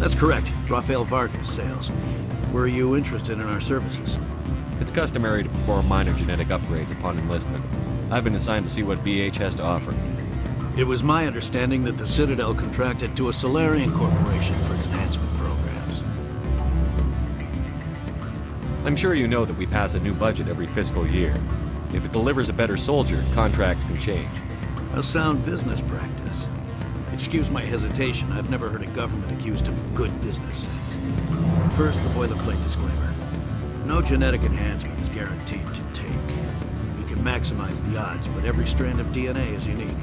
That's correct. Rafael Vargas, sales. Were you interested in our services? It's customary to perform minor genetic upgrades upon enlistment. I've been assigned to see what BH has to offer. It was my understanding that the Citadel contracted to a Solarian corporation for its enhancement programs. I'm sure you know that we pass a new budget every fiscal year. If it delivers a better soldier, contracts can change. A sound business practice. Excuse my hesitation, I've never heard a government accused of good business sense. First, the boilerplate disclaimer. No genetic enhancement is guaranteed to take. We can maximize the odds, but every strand of DNA is unique.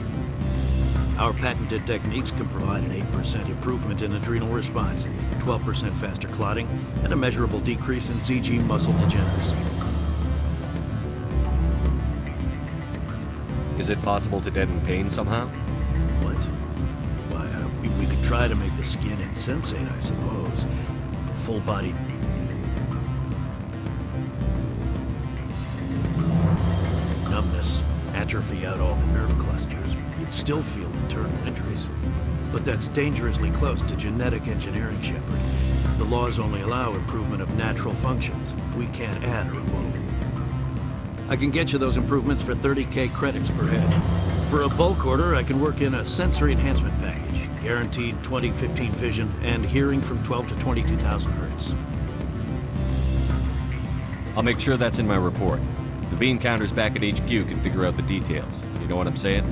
Our patented techniques can provide an 8% improvement in adrenal response, 12% faster clotting, and a measurable decrease in CG muscle degeneracy. Is it possible to deaden pain somehow? What? Why, we could try to make the skin insensate, I suppose. Full-bodied... numbness, atrophy out all the nerve clusters. You'd still feel internal injuries. But that's dangerously close to genetic engineering, Shepard. The laws only allow improvement of natural functions. We can't add or remove. I can get you those improvements for 30K credits per head. For a bulk order, I can work in a sensory enhancement package. Guaranteed 20/15 vision and hearing from 12 to 22,000 hertz. I'll make sure that's in my report. The beam counters back at HQ can figure out the details. You know what I'm saying?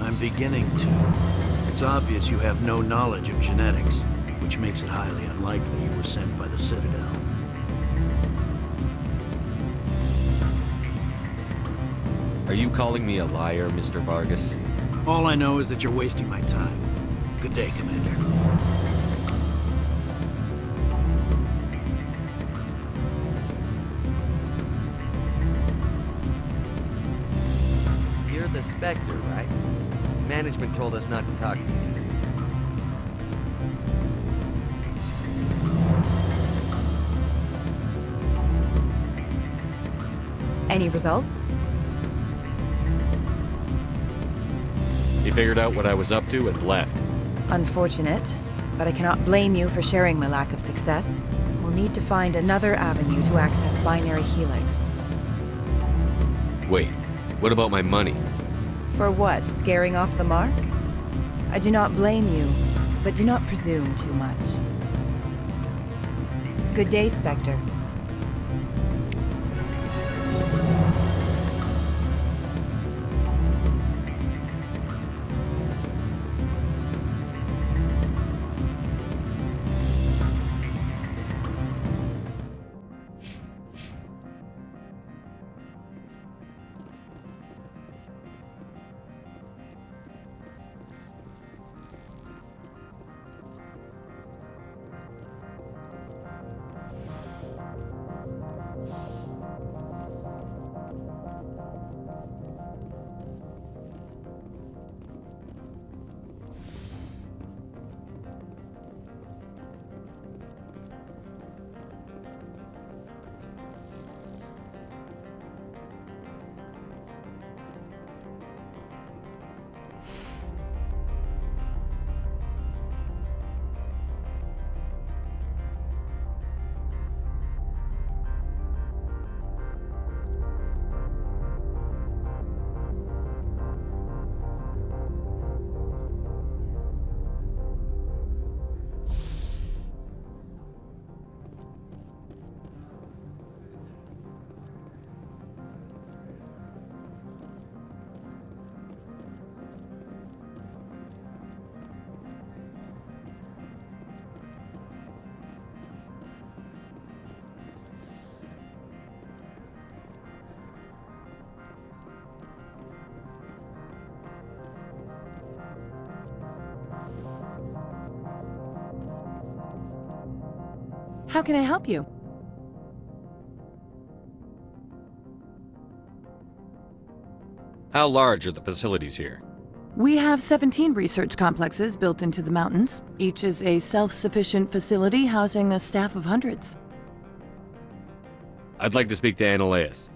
I'm beginning to. It's obvious you have no knowledge of genetics, which makes it highly unlikely you were sent by the Citadel. Are you calling me a liar, Mr. Vargas? All I know is that you're wasting my time. Good day, Commander. You're the Spectre, right? Management told us not to talk to you. Any results? He figured out what I was up to and left. Unfortunate, but I cannot blame you for sharing my lack of success. We'll need to find another avenue to access Binary Helix. Wait, what about my money? For what? Scaring off the mark? I do not blame you, but do not presume too much. Good day, Spectre. How can I help you? How large are the facilities here? We have 17 research complexes built into the mountains. Each is a self-sufficient facility housing a staff of hundreds. I'd like to speak to Ananias.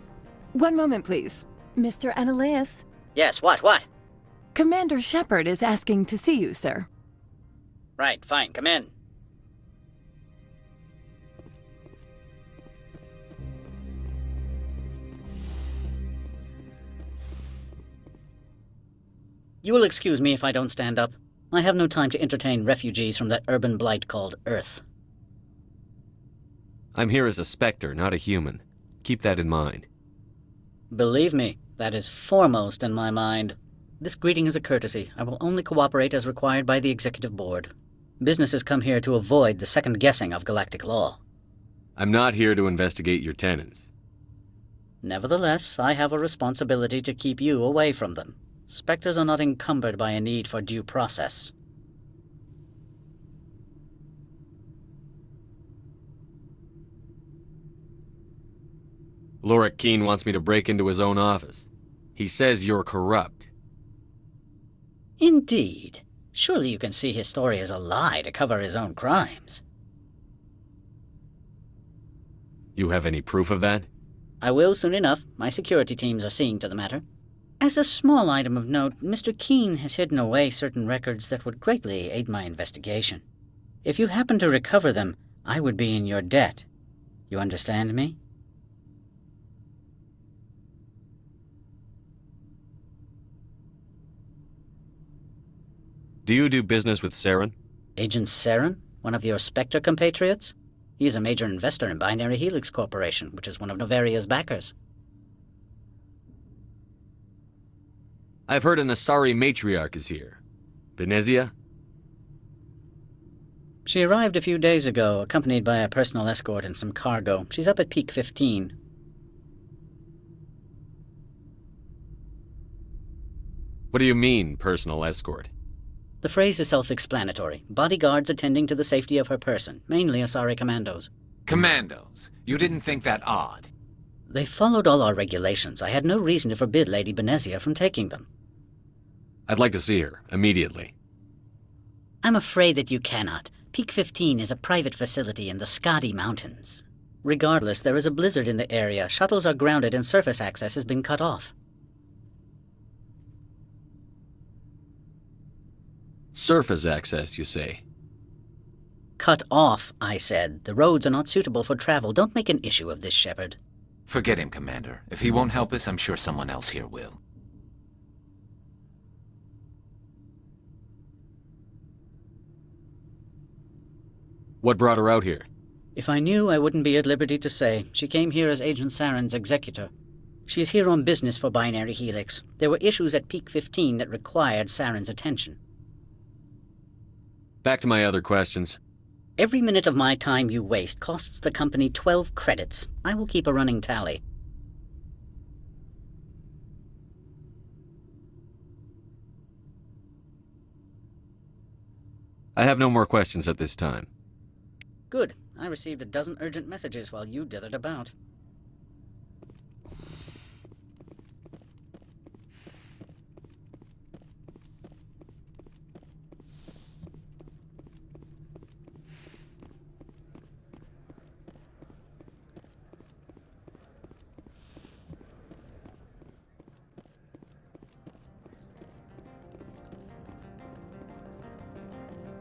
One moment, please. Mr. Ananias, Yes, what? Commander Shepard is asking to see you, sir. Right, fine, come in. You will excuse me if I don't stand up. I have no time to entertain refugees from that urban blight called Earth. I'm here as a Spectre, not a human. Keep that in mind. Believe me, that is foremost in my mind. This greeting is a courtesy. I will only cooperate as required by the Executive Board. Businesses come here to avoid the second guessing of galactic law. I'm not here to investigate your tenants. Nevertheless, I have a responsibility to keep you away from them. Spectres are not encumbered by a need for due process. Lorik Keen wants me to break into his own office. He says you're corrupt. Indeed. Surely you can see his story as a lie to cover his own crimes. You have any proof of that? I will soon enough. My security teams are seeing to the matter. As a small item of note, Mr. Keen has hidden away certain records that would greatly aid my investigation. If you happen to recover them, I would be in your debt. You understand me? Do you do business with Saren? Agent Saren? One of your Spectre compatriots? He is a major investor in Binary Helix Corporation, which is one of Novaria's backers. I've heard an Asari matriarch is here. Benezia? She arrived a few days ago, accompanied by a personal escort and some cargo. She's up at Peak 15. What do you mean, personal escort? The phrase is self-explanatory. Bodyguards attending to the safety of her person, mainly Asari commandos. Commandos? You didn't think that odd? They followed all our regulations. I had no reason to forbid Lady Benezia from taking them. I'd like to see her, immediately. I'm afraid that you cannot. Peak 15 is a private facility in the Skadi Mountains. Regardless, there is a blizzard in the area. Shuttles are grounded and surface access has been cut off. Surface access, you say? Cut off, I said. The roads are not suitable for travel. Don't make an issue of this, Shepard. Forget him, Commander. If he won't help us, I'm sure someone else here will. What brought her out here? If I knew, I wouldn't be at liberty to say. She came here as Agent Saren's executor. She is here on business for Binary Helix. There were issues at Peak 15 that required Saren's attention. Back to my other questions. Every minute of my time you waste costs the company 12 credits. I will keep a running tally. I have no more questions at this time. Good. I received a dozen urgent messages while you dithered about.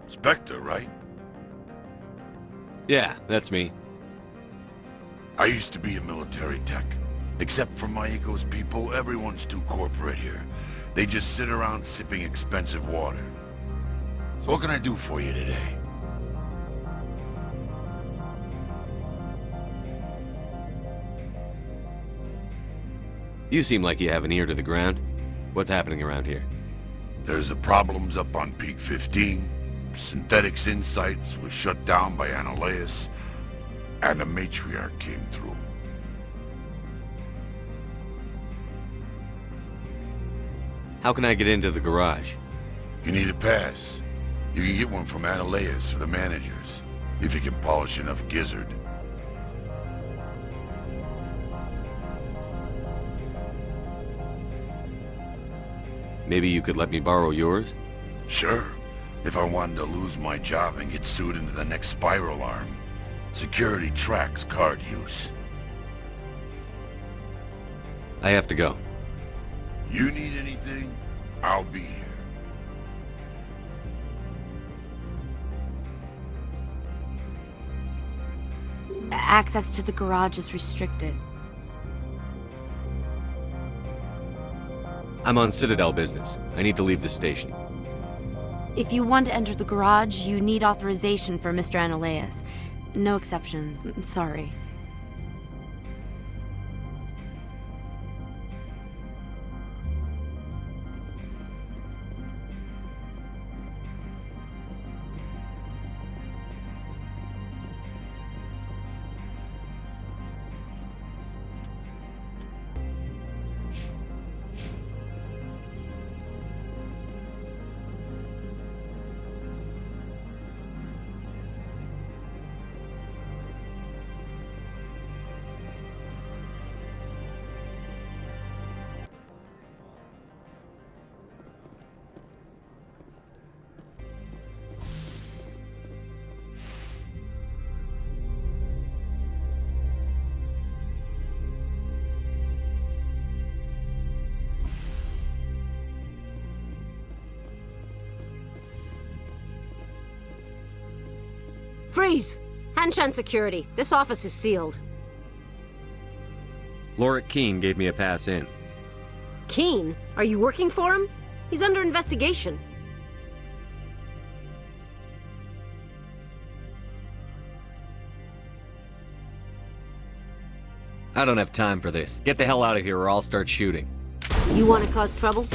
Spectre, right? Yeah, that's me. I used to be a military tech. Except for Maiko's people, everyone's too corporate here. They just sit around sipping expensive water. So what can I do for you today? You seem like you have an ear to the ground. What's happening around here? There's the problems up on Peak 15. Synthetics Insights was shut down by Anoleus, and a matriarch came through. How can I get into the garage? You need a pass. You can get one from Anoleus or the managers, if you can polish enough gizzard. Maybe you could let me borrow yours? Sure. If I wanted to lose my job and get sued into the next spiral arm. Security tracks card use. I have to go. You need anything, I'll be here. Access to the garage is restricted. I'm on Citadel business. I need to leave the station. If you want to enter the garage, you need authorization for Mr. Ananias. No exceptions. I'm sorry. Freeze! Hanshan Security. This office is sealed. Lorik Keene gave me a pass in. Keene? Are you working for him? He's under investigation. I don't have time for this. Get the hell out of here or I'll start shooting. You want to cause trouble?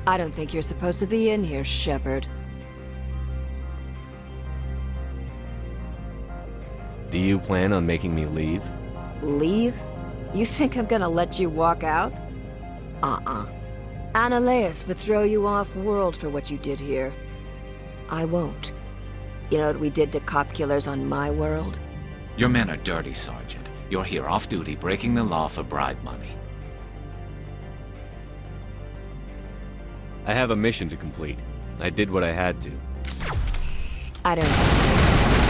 I don't think you're supposed to be in here, Shepard. Do you plan on making me leave? Leave? You think I'm gonna let you walk out? Analeas would throw you off-world for what you did here. I won't. You know what we did to cop killers on my world? Your men are dirty, Sergeant. You're here off-duty, breaking the law for bribe money. I have a mission to complete. I did what I had to. I don't...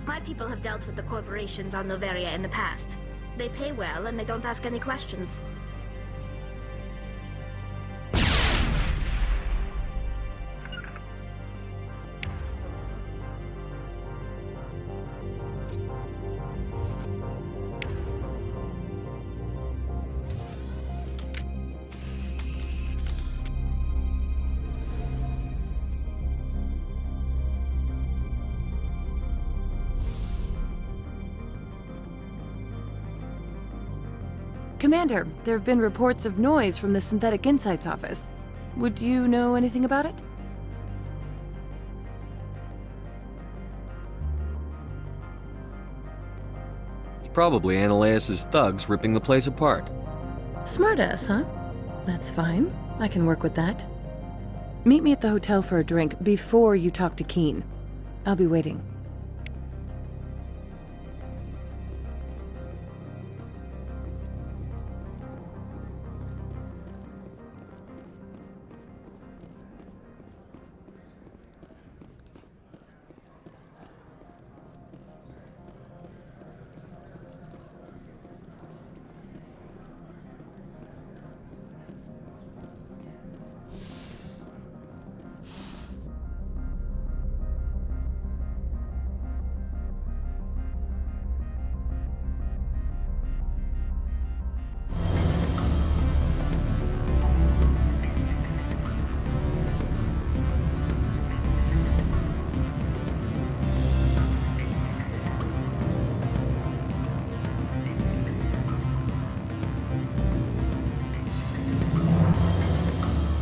My people have dealt with the corporations on Noveria in the past. They pay well, and they don't ask any questions. Commander, there have been reports of noise from the Synthetic Insights office. Would you know anything about it? It's probably Analeas' thugs ripping the place apart. Smartass, huh? That's fine. I can work with that. Meet me at the hotel for a drink before you talk to Keen. I'll be waiting.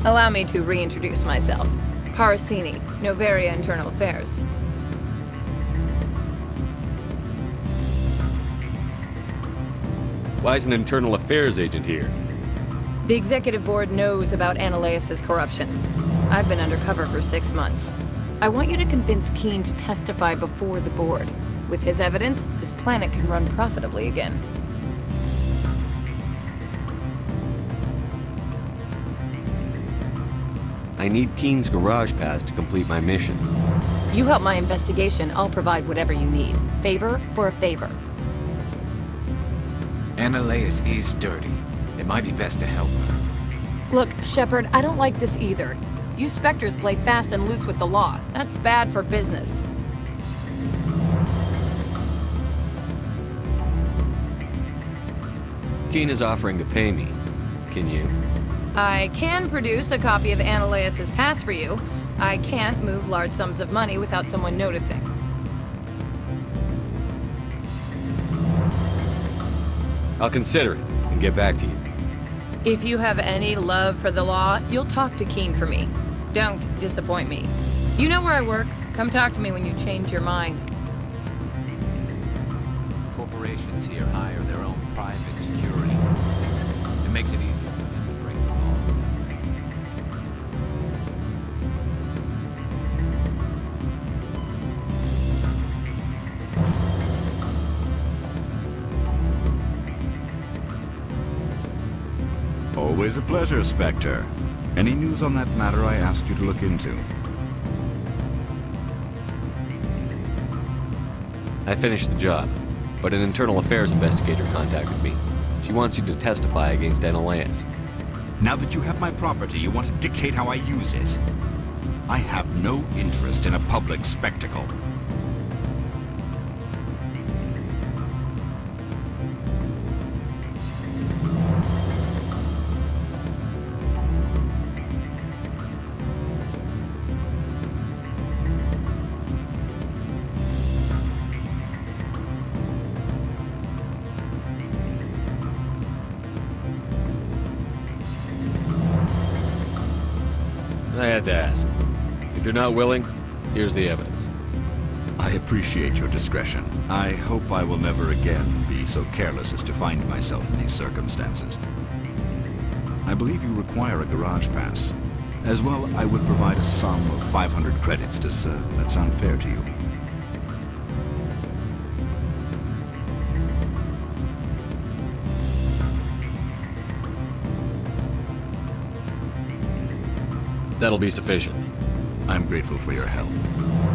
Allow me to reintroduce myself. Parasini, Noveria Internal Affairs. Why is an internal affairs agent here? The executive board knows about Analeas' corruption. I've been undercover for 6 months. I want you to convince Keen to testify before the board. With his evidence, this planet can run profitably again. I need Keen's garage pass to complete my mission. You help my investigation, I'll provide whatever you need. Favor for a favor. Annaleas is dirty. It might be best to help her. Look, Shepard, I don't like this either. You Spectres play fast and loose with the law. That's bad for business. Keen is offering to pay me. Can you? I can produce a copy of Annaleas' pass for you. I can't move large sums of money without someone noticing. I'll consider it and get back to you. If you have any love for the law, you'll talk to Keen for me. Don't disappoint me. You know where I work. Come talk to me when you change your mind. Corporations here hire their own private security forces. It makes it easier for them to break the laws that way. Always a pleasure, Spectre. Any news on that matter I asked you to look into? I finished the job, but an internal affairs investigator contacted me. She wants you to testify against Annaleas. Now that you have my property, you want to dictate how I use it. I have no interest in a public spectacle. I had to ask. If you're not willing, here's the evidence. I appreciate your discretion. I hope I will never again be so careless as to find myself in these circumstances. I believe you require a garage pass. As well, I would provide a sum of 500 credits. Does that sound fair to you? That'll be sufficient. I'm grateful for your help.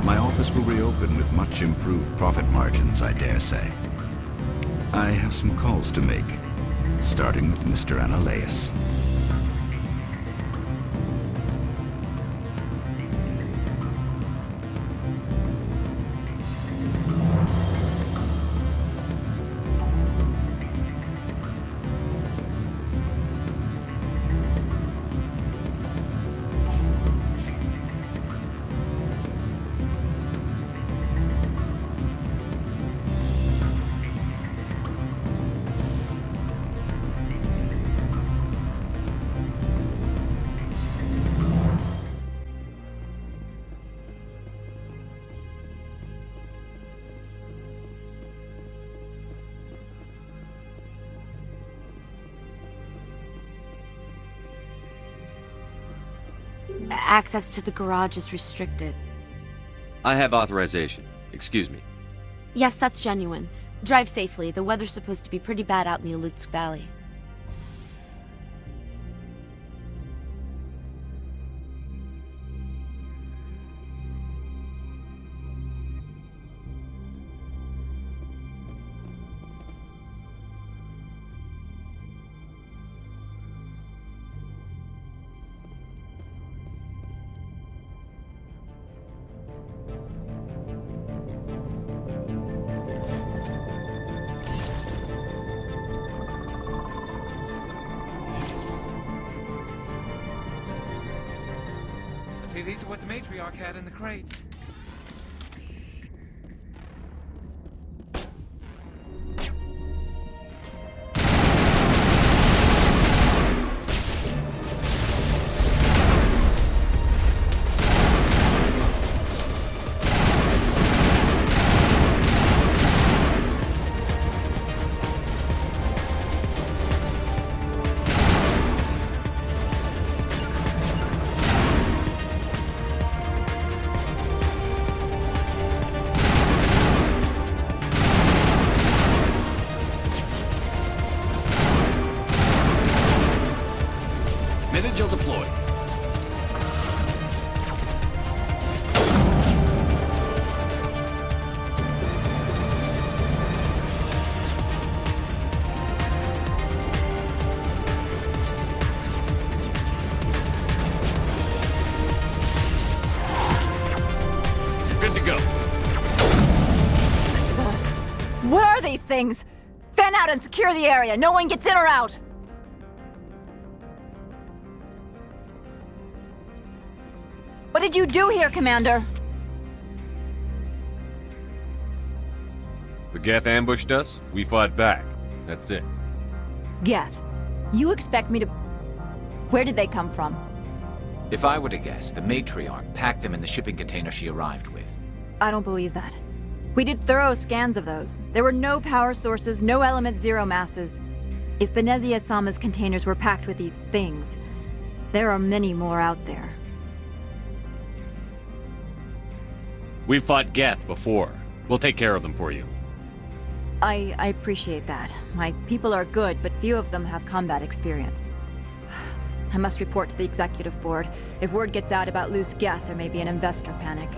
My office will reopen with much improved profit margins, I dare say. I have some calls to make, starting with Mr. Annaleas. Access to the garage is restricted. I have authorization. Excuse me. Yes, that's genuine. Drive safely. The weather's supposed to be pretty bad out in the Alutsk Valley. See, these are what the matriarch had in the crates. good to go. What are these things? Fan out and secure the area. No one gets in or out. What did you do here, Commander? The Geth ambushed us, we fought back. That's it. Geth, you expect me to... Where did they come from? If I were to guess, the matriarch packed them in the shipping container she arrived with. I don't believe that. We did thorough scans of those. There were no power sources, no element zero masses. If Benezia Sama's containers were packed with these things, there are many more out there. We've fought Geth before. We'll take care of them for you. I appreciate that. My people are good, but few of them have combat experience. I must report to the executive board. If word gets out about loose Geth, there may be an investor panic.